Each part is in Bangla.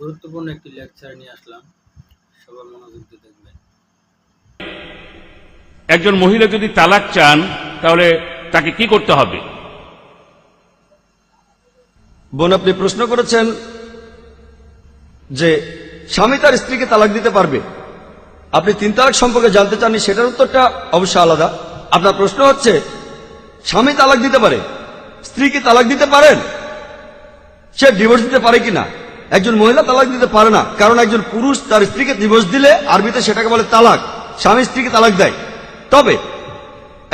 গুরুত্বপূর্ণ একটি লেকচার নিয়ে আসলাম, সবার মনোযোগ দিয়ে দেখবেন। একজন মহিলা যদি তালাক চান তাহলে তাকে কি করতে হবে? বোন, আপনি প্রশ্ন করেছেন যে স্বামী তার স্ত্রীকে তালাক দিতে পারবে। আপনি 3 তালাক সম্পর্কে জানতে চাননি, সেটার উত্তরটা অবশ্য আলাদা। আপনার প্রশ্ন হচ্ছে স্বামী তালাক দিতে পারে, স্ত্রীকে তালাক দিতে পারেন, সে ডিভোর্স দিতে পারে কিনা। একজন মহিলা তালাক দিতে পারে না, কারণ একজন পুরুষ তার স্ত্রীকে ডিভোর্স দিলে আরবিতে সেটাকে বলে তালাক। স্বামী স্ত্রীকে তালাক দেয়। তবে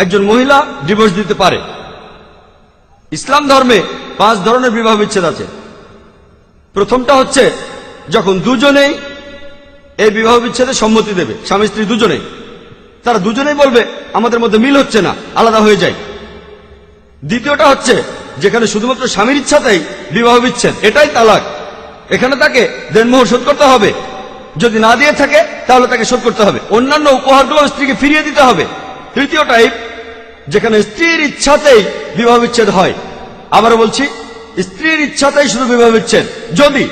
একজন মহিলা ডিভোর্স দিতে পারে। ইসলাম ধর্মে 5 ধরনের বিবাহ বিচ্ছেদ আছে। প্রথমটা হচ্ছে যখন দুজনেই এই বিবাহ বিচ্ছেদে সম্মতি দেবে, স্বামী স্ত্রী দুজনেই, তারা দুজনেই বলবে আমাদের মধ্যে মিল হচ্ছে না, আলাদা হয়ে যায়। দ্বিতীয়টা হচ্ছে যেখানে শুধুমাত্র স্বামীর ইচ্ছাতেই বিবাহ বিচ্ছেদ, এটাই তালাক। এখানে তাকে দেনমোহর শোধ করতে হবে, যদি না দিয়ে থাকে তাহলে তাকে শোধ করতে হবে, অন্যান্য উপহারগুলো স্ত্রীকে ফিরিয়ে দিতে হবে। তৃতীয় টাইপ যেখানে স্ত্রীর ইচ্ছাতেই বিবাহ বিচ্ছেদ হয়। আবারও বলছি, স্ত্রীর ইচ্ছাতেই শুধু বিবাহ বিচ্ছেদ, যদি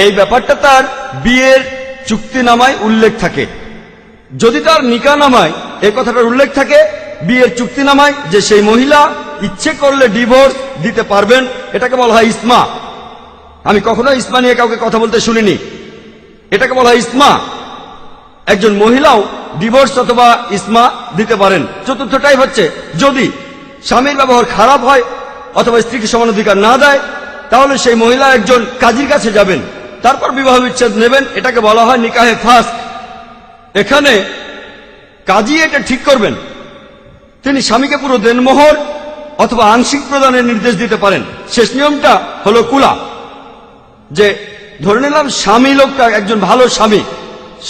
এই ব্যাপারটা তার বিয়ের চুক্তিনামায় উল্লেখ থাকে। যদি তার নিকাহনামায় এই কথাটার উল্লেখ থাকে, বিয়ের চুক্তিনামায়, যে সেই মহিলা ইচ্ছে করলে ডিভোর্স দিতে পারবেন, এটাকে বলা হয় ইসমা। আমি কখনো ইসমা নিয়ে কাউকে কথা বলতে শুনিনি, এটাকে বলা হয় ইসমা। একজন মহিলাও ডিভোর্স অথবা ইসমা দিতে পারেন। চতুর্থ টাইপ হচ্ছে যদি স্বামীর ব্যবহার খারাপ হয় অথবা স্ত্রীকে সমান অধিকার না দেয়, তাহলে সেই মহিলা একজন কাজীর কাছে যাবেন, তারপর বিবাহ বিচ্ছেদ নেবেন। এটাকে বলা হয় নিকাহে ফাস্ক। এখানে কাজী এটা ঠিক করবেন, তিনি স্বামীকে পুরো দেনমোহর অথবা আংশিক প্রদানের নির্দেশ দিতে পারেন। শেষ নিয়মটা হলো কুলা, যে ধরে নিলাম স্বামী লোকটা একজন ভালো স্বামী,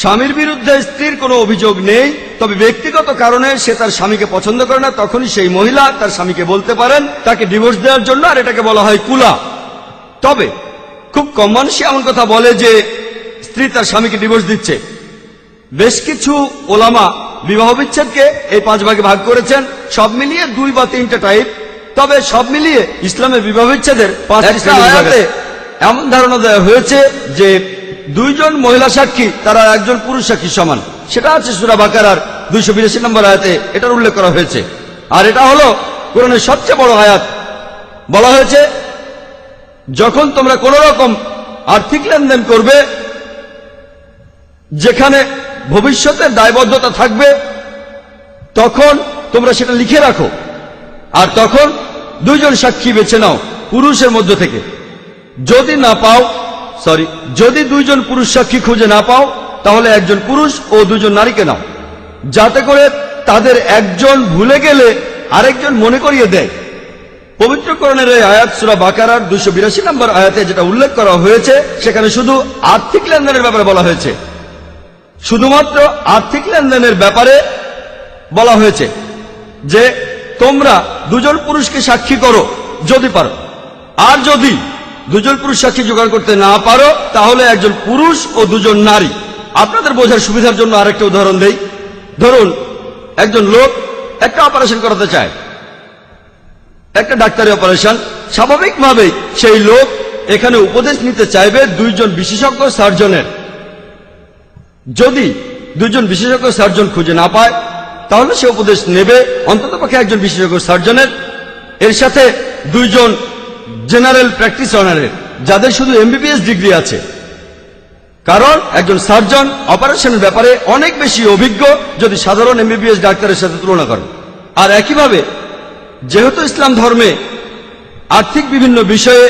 স্বামীর বিরুদ্ধে স্ত্রীর কোনো অভিযোগ নেই, তবে ব্যক্তিগত কারণে সে তার স্বামীকে পছন্দ করে না, তখনই সেই মহিলা তার স্বামীকে বলতে পারেন তাকে ডিভোর্স দেওয়ার জন্য, আর এটাকে বলা হয় কুলা। তবে খুব কম মানুষই এমন কথা বলে যে স্ত্রী তার স্বামীকে ডিভোর্স দিচ্ছে। বেশ কিছু ওলামা বিবাহ বিচ্ছেদকে এই 5 ভাগে ভাগ করেছেন, সব মিলিয়ে 2 বা 3টা টাইপ। তবে সব মিলিয়ে ইসলামের বিবাহ বিচ্ছেদের 5টা আয়াতে এমন ধারণা দেওয়া হয়েছে যে 2 জন মহিলা সাক্ষী তারা একজন পুরুষ সাক্ষী সমান। সেটা আছে সূরা বাকারার 282 নম্বর আয়াতে এটার উল্লেখ করা হয়েছে। আর এটা হলো কোরআনের সবচেয়ে বড় আয়াত। বলা হয়েছে যখন তোমরা কোন রকম আর্থিক লেনদেন করবে যেখানে ভবিষ্যতের দায়বদ্ধতা থাকবে, তখন তোমরা সেটা লিখে রাখো, আর তখন 2 জন সাক্ষী বেছে নাও পুরুষের মধ্য থেকে। যদি 2 জন পুরুষ সাক্ষী খুঁজে না পাও, তাহলে একজন পুরুষ ও 2 জন নারীকে নাও, যাতে করে তাদের একজন ভুলে গেলে আরেকজন মনে করিয়ে দেয়। পবিত্র কোরআনের এই আয়াত সূরা বাকারার 282 নম্বর আয়াতে যেটা উল্লেখ করা হয়েছে, সেখানে শুধু আর্থিক লেনদেনের ব্যাপারে বলা হয়েছে, শুধুমাত্র আর্থিক লেনদেনের ব্যাপারে বলা হয়েছে যে তোমরা 2 জন পুরুষকে সাক্ষী করো যদি পারো। আর যদি 2 জন পুরুষ সাক্ষী জোগাড় করতে না পারো, তাহলে একজন পুরুষ ও 2 জন নারী। আপনাদের বোঝার সুবিধার জন্য আরেকটা উদাহরণ দেই। ধরুন একজন লোক একটা অপারেশন করাতে চায়, একটা ডাক্তারি অপারেশন। স্বাভাবিকভাবেই সেই লোক এখানে উপদেশ নিতে চাইবে 2 জন বিশেষজ্ঞ সার্জনের। যদি 2 জন বিশেষজ্ঞ সার্জন খুঁজে না পায়, তাহলে সে উপদেশ নেবে অন্ততপক্ষে একজন বিশেষজ্ঞ সার্জনের, এর সাথে 2 জন জেনারেল প্র্যাকটিশনারের, যাদের শুধু MBBS ডিগ্রি আছে। কারণ একজন সার্জন অপারেশনের ব্যাপারে অনেক বেশি অভিজ্ঞ যদি সাধারণ MBBS ডাক্তারের সাথে তুলনা করেন। আর একইভাবে যেহেতু ইসলাম ধর্মে আর্থিক বিভিন্ন বিষয়ে